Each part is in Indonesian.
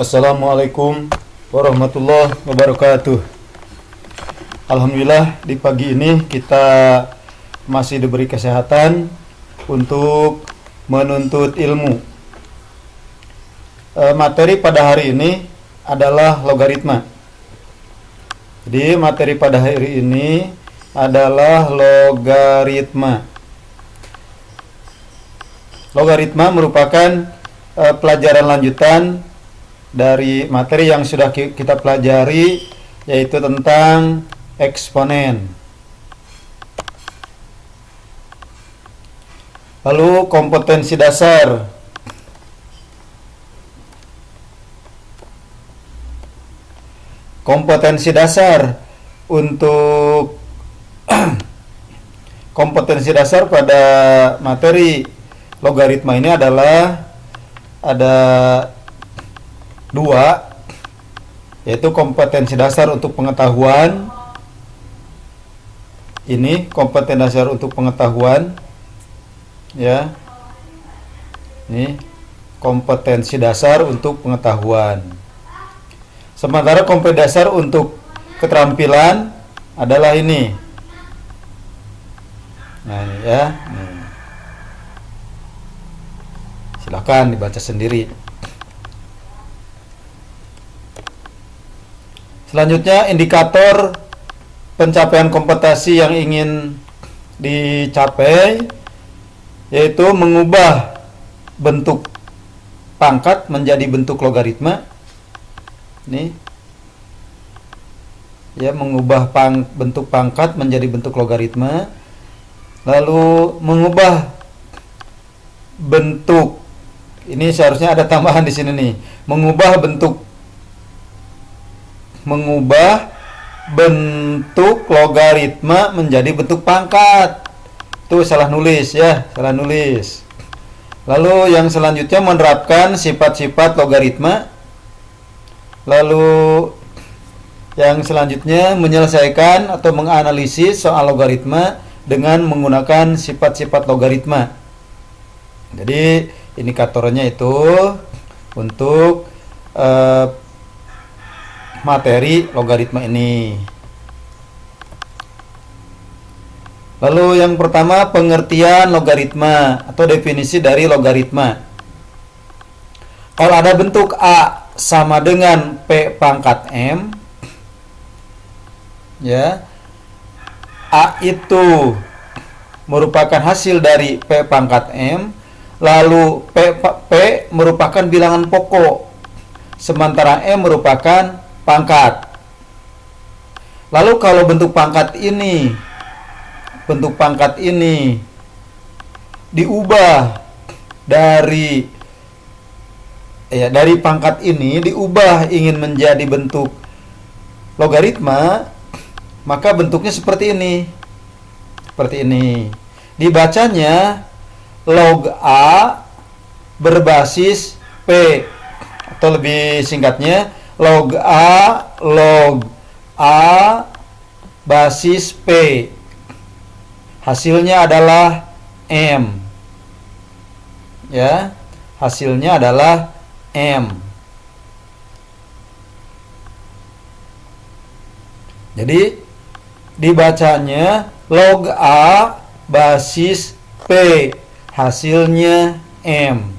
Assalamualaikum warahmatullahi wabarakatuh. Alhamdulillah di pagi ini kita masih diberi kesehatan untuk menuntut ilmu. Materi pada hari ini adalah logaritma. Jadi materi pada hari ini adalah logaritma. Logaritma merupakan pelajaran lanjutan dari materi yang sudah kita pelajari, yaitu tentang eksponen. Lalu kompetensi dasar. Kompetensi dasar untuk kompetensi dasar pada materi logaritma ini adalah ada dua, yaitu kompetensi dasar untuk pengetahuan. Ini kompetensi dasar untuk pengetahuan, ya. Ini kompetensi dasar untuk pengetahuan. Sementara kompetensi dasar untuk keterampilan adalah ini. Nah, ini ya. Silakan dibaca sendiri. Selanjutnya, indikator pencapaian kompetensi yang ingin dicapai, yaitu mengubah bentuk pangkat menjadi bentuk logaritma. Ini ya, mengubah bentuk pangkat menjadi bentuk logaritma. Lalu mengubah bentuk, ini seharusnya ada tambahan di sini nih, mengubah bentuk logaritma menjadi bentuk pangkat. Tuh salah nulis ya, salah nulis. Lalu yang selanjutnya menerapkan sifat-sifat logaritma. Lalu yang selanjutnya menyelesaikan atau menganalisis soal logaritma dengan menggunakan sifat-sifat logaritma. Jadi indikatornya itu untuk materi logaritma ini. Lalu yang pertama, pengertian logaritma atau definisi dari logaritma. Kalau ada bentuk A sama dengan P pangkat M, ya, A itu merupakan hasil dari P pangkat M, lalu P merupakan bilangan pokok, sementara M merupakan pangkat. Lalu kalau bentuk pangkat ini diubah dari pangkat ini diubah ingin menjadi bentuk logaritma, maka bentuknya seperti ini. Seperti ini. Dibacanya log A berbasis P, atau lebih singkatnya log A basis P. Hasilnya adalah M. Ya, hasilnya adalah M. Jadi dibacanya log A basis P, hasilnya M.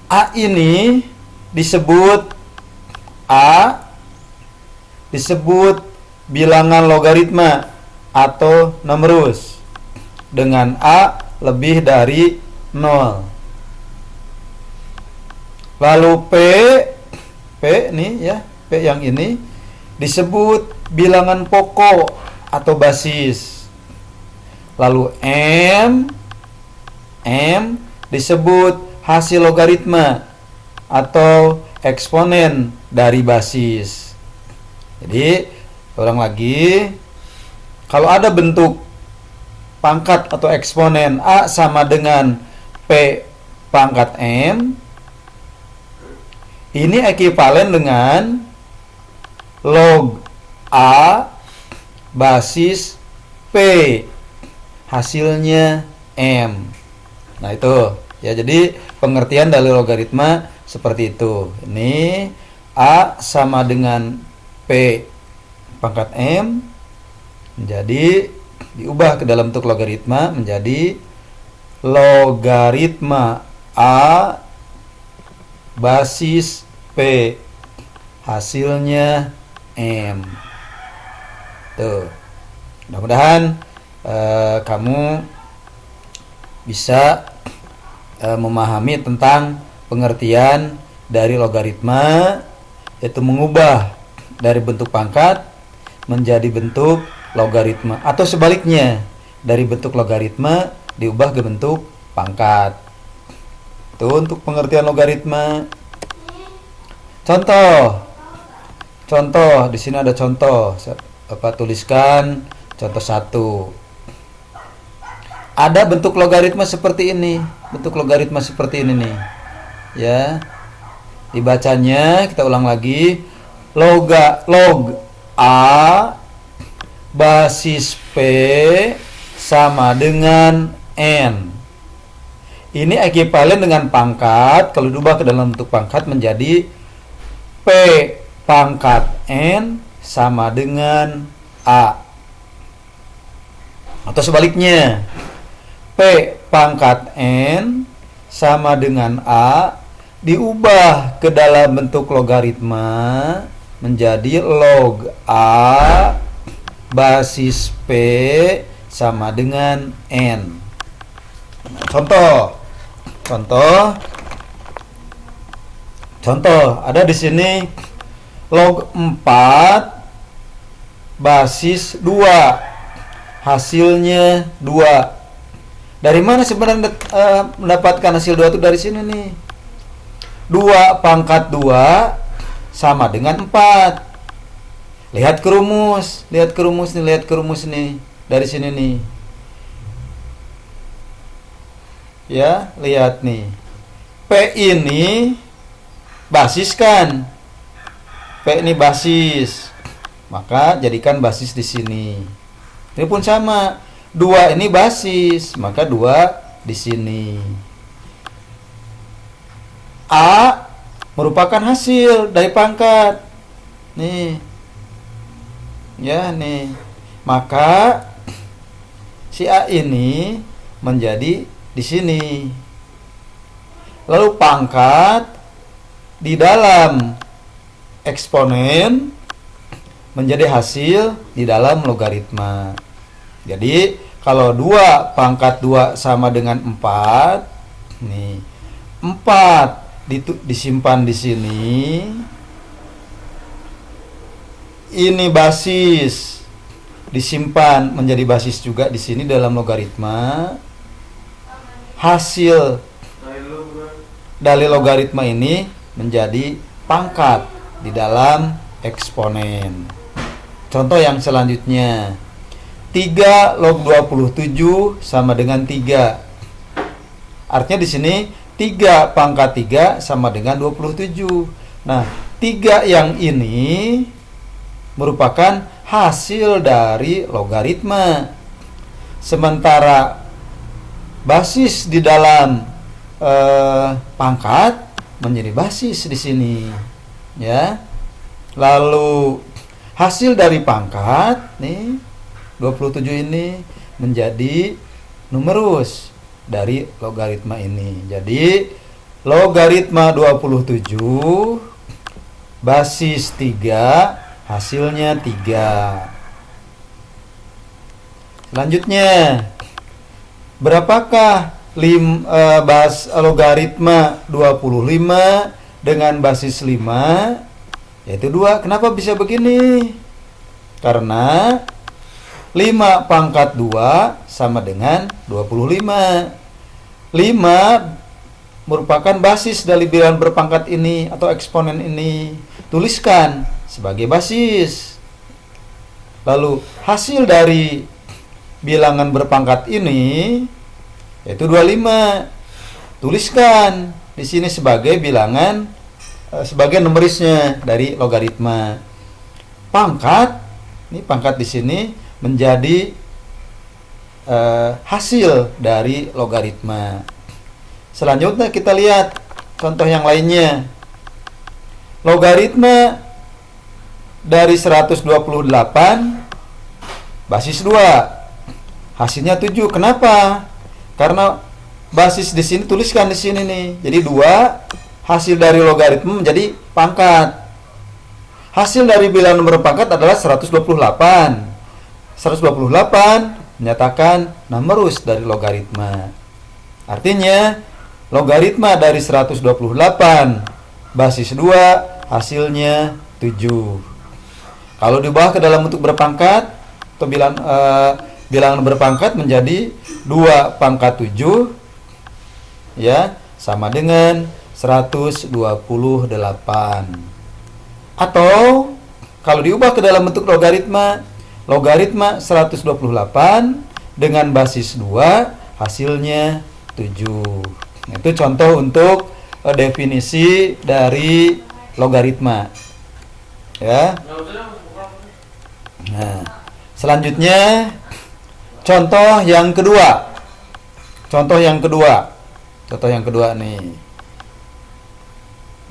A ini disebut bilangan logaritma atau numerus dengan A lebih dari 0. Lalu P nih ya, P yang ini disebut bilangan pokok atau basis. Lalu M disebut hasil logaritma atau eksponen dari basis. Jadi, ulang lagi, kalau ada bentuk pangkat atau eksponen A sama dengan P pangkat M, ini ekivalen dengan log A basis P, hasilnya M. Nah itu ya, jadi pengertian dari logaritma Seperti itu. Ini A sama dengan P pangkat M menjadi diubah ke dalam bentuk logaritma menjadi logaritma A basis P hasilnya M. Tuh. Mudah-mudahan kamu bisa memahami tentang pengertian dari logaritma, yaitu mengubah dari bentuk pangkat menjadi bentuk logaritma, atau sebaliknya dari bentuk logaritma diubah ke bentuk pangkat. Itu untuk pengertian logaritma. Contoh di sini ada contoh. Bapak tuliskan contoh 1. Ada bentuk logaritma seperti ini. Bentuk logaritma seperti ini nih. Ya. Dibacanya kita ulang lagi. Log A basis P sama dengan N. Ini ekuivalen dengan pangkat. Kalau diubah ke dalam bentuk pangkat menjadi P pangkat N sama dengan A. Atau sebaliknya, P pangkat N sama dengan A diubah ke dalam bentuk logaritma menjadi log A basis P sama dengan N. Contoh ada di sini log 4 basis 2 hasilnya 2. Dari mana sebenarnya mendapatkan hasil 2 itu? Dari sini nih. 2 pangkat 2 sama dengan 4. Lihat ke rumus nih dari sini nih. Ya, lihat nih. P ini basis kan? P ini basis. Maka jadikan basis di sini. Ini pun sama. 2 ini basis, maka 2 di sini. A merupakan hasil dari pangkat. Nih. Ya, nih. Maka si A ini menjadi di sini. Lalu pangkat di dalam eksponen menjadi hasil di dalam logaritma. Jadi kalau 2 pangkat 2 sama dengan 4, nih 4 disimpan di sini. Ini basis disimpan menjadi basis juga di sini dalam logaritma. Hasil dari logaritma ini menjadi pangkat di dalam eksponen. Contoh yang selanjutnya, 3 log 27 sama dengan 3. Artinya di sini 3 pangkat 3 sama dengan 27. Nah, 3 yang ini merupakan hasil dari logaritma. Sementara basis di dalam pangkat menjadi basis di sini. Ya. Lalu hasil dari pangkat nih 27 ini menjadi numerus dari logaritma ini. Jadi logaritma 27 basis 3 hasilnya 3. Selanjutnya, berapakah logaritma 25 dengan basis 5 yaitu 2? Kenapa bisa begini? Karena 5 pangkat 2 sama dengan 25. 5 merupakan basis dari bilangan berpangkat ini atau eksponen ini. Tuliskan sebagai basis. Lalu hasil dari bilangan berpangkat ini yaitu 25. Tuliskan di sini sebagai bilangan sebagai numerisnya dari logaritma. Pangkat, ini pangkat di sini menjadi hasil dari logaritma. Selanjutnya kita lihat contoh yang lainnya. Logaritma dari 128 basis 2 hasilnya 7. Kenapa? Karena basis di sini, tuliskan di sini nih. Jadi 2 hasil dari logaritma menjadi pangkat. Hasil dari bilangan berpangkat adalah 128. 128 menyatakan numerus dari logaritma. Artinya logaritma dari 128 basis 2 hasilnya 7. Kalau diubah ke dalam bentuk berpangkat atau bilangan berpangkat menjadi 2 pangkat 7 ya, sama dengan 128. Atau kalau diubah ke dalam bentuk logaritma 128 dengan basis 2 hasilnya 7. Itu contoh untuk definisi dari logaritma. Ya. Nah, selanjutnya contoh yang kedua. Contoh yang kedua nih.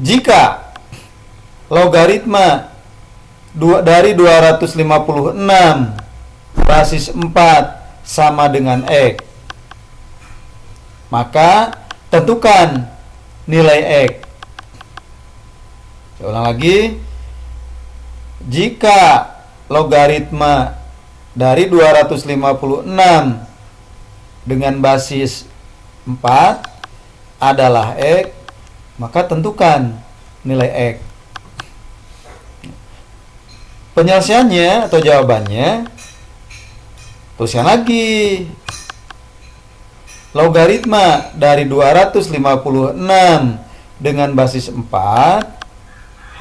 Jika logaritma dari 256 basis 4 sama dengan X, maka tentukan nilai X. Saya ulang lagi. Jika logaritma dari 256 dengan basis 4 adalah X, maka tentukan nilai X. Penyelesaiannya atau jawabannya, tuliskan lagi. Logaritma dari 256 dengan basis 4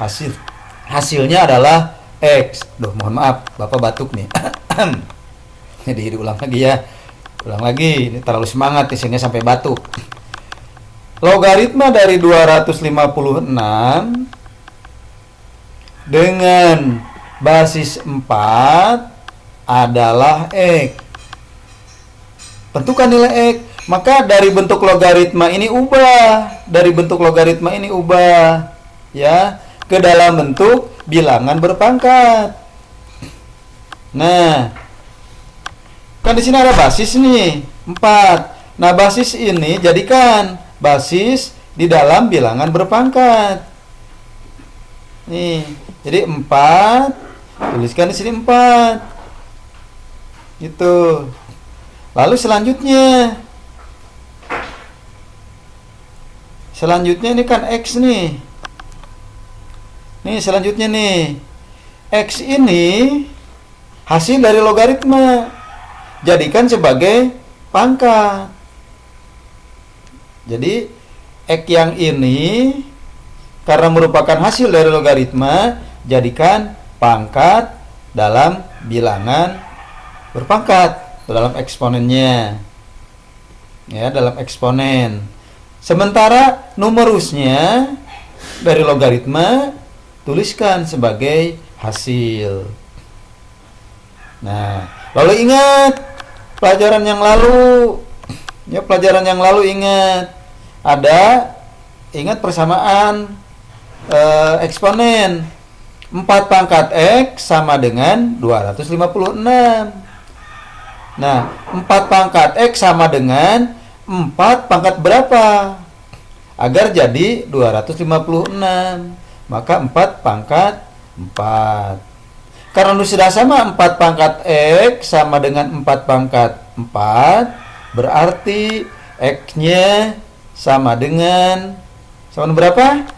hasilnya adalah X. Mohon maaf, Bapak batuk nih. Jadi diulang lagi ya. Ulang lagi, ini terlalu semangat sehingga sampai batuk. Logaritma dari 256 dengan basis 4 adalah X. Tentukan nilai X. Maka dari bentuk logaritma ini ubah. Ya, ke dalam bentuk bilangan berpangkat. Nah, kan di sini ada basis nih, 4. Nah, basis ini jadikan basis di dalam bilangan berpangkat. Nih, jadi 4, tuliskan di sini 4. Gitu. Lalu selanjutnya ini kan X nih. Nih, selanjutnya nih. X ini hasil dari logaritma. Jadikan sebagai pangkat. Jadi X yang ini karena merupakan hasil dari logaritma, jadikan pangkat dalam bilangan berpangkat, dalam eksponennya. Ya, dalam eksponen. Sementara numerusnya dari logaritma tuliskan sebagai hasil. Nah, lalu ingat pelajaran yang lalu. Ya, pelajaran yang lalu ingat persamaan eksponen. 4 pangkat X sama dengan 256. Nah, 4 pangkat X sama dengan 4 pangkat berapa? Agar jadi 256. Maka 4 pangkat 4. Karena sudah sama 4 pangkat X sama dengan 4 pangkat 4, berarti X-nya sama dengan berapa?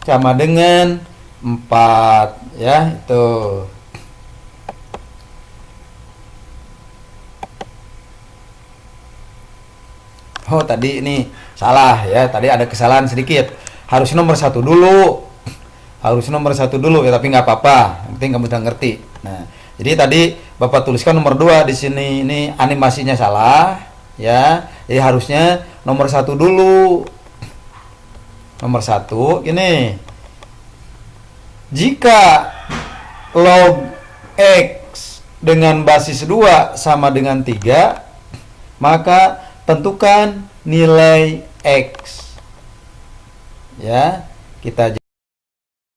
Sama dengan 4, ya, itu. Oh, tadi ini salah ya, tadi ada kesalahan sedikit. Harusnya nomor 1 dulu. Ya, tapi nggak apa-apa. Yang penting kamu udah ngerti. Nah, jadi tadi Bapak tuliskan nomor 2 di sini. Ini animasinya salah, ya. Jadi harusnya nomor 1 dulu. Nomor 1 ini. Jika log X dengan basis 2 sama dengan 3, maka tentukan nilai X. Ya, kita